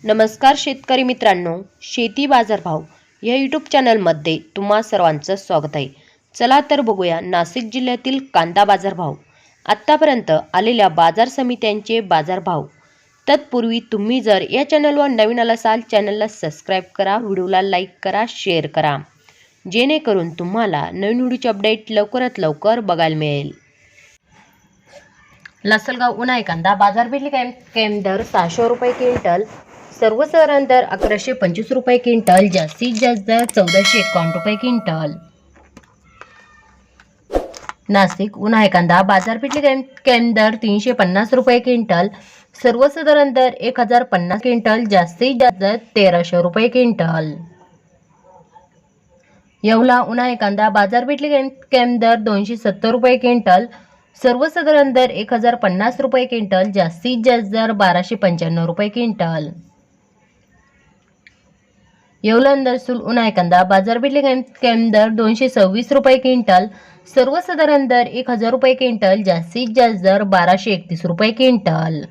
नमस्कार शेतकरी मित्रांनो, शेती बाजारभाव या यूट्यूब चॅनलमध्ये तुम्हा सर्वांचं स्वागत आहे. चला तर बघूया नाशिक जिल्ह्यातील कांदा बाजारभाव. आत्तापर्यंत आलेल्या बाजार समित्यांचे बाजारभाव. तत्पूर्वी तुम्ही जर या चॅनलवर नवीन असाल चॅनलला सबस्क्राईब करा, व्हिडिओला लाईक करा, शेअर करा, जेणेकरून तुम्हाला नवीन व्हिडिओचे अपडेट लवकरात लवकर बघायला मिळेल. लासलगाव उन्हाळी कांदा बाजारपेठली कायम दर 600 रुपये क्विंटल, सर्वसाधारण दर 1125 रुपये क्विंटल, जास्तीत जास्त दर 1451 रुपये क्विंटल. नाशिक उन्हाळी कांदा बाजारपेठली कायम दर 350 रुपये क्विंटल, सर्वसाधारण दर 1050 क्विंटल, जास्तीत जास्त दर 1300 रुपये क्विंटल. येवला उन्हाळी कांदा बाजारपेठली कायम दर 270 रुपये क्विंटल, सर्वसाधारण दर 1050 रुपये क्विंटल, जास्तीत जास्त दर 1295 रुपये क्विंटल. येवला दरसूल उन्हाळी कांदा बाजारपेठली कायम दर 226 रुपये क्विंटल, सर्वसाधारण दर 1000 रुपये क्विंटल, जास्तीत जास्त दर 1231 रुपये क्विंटल.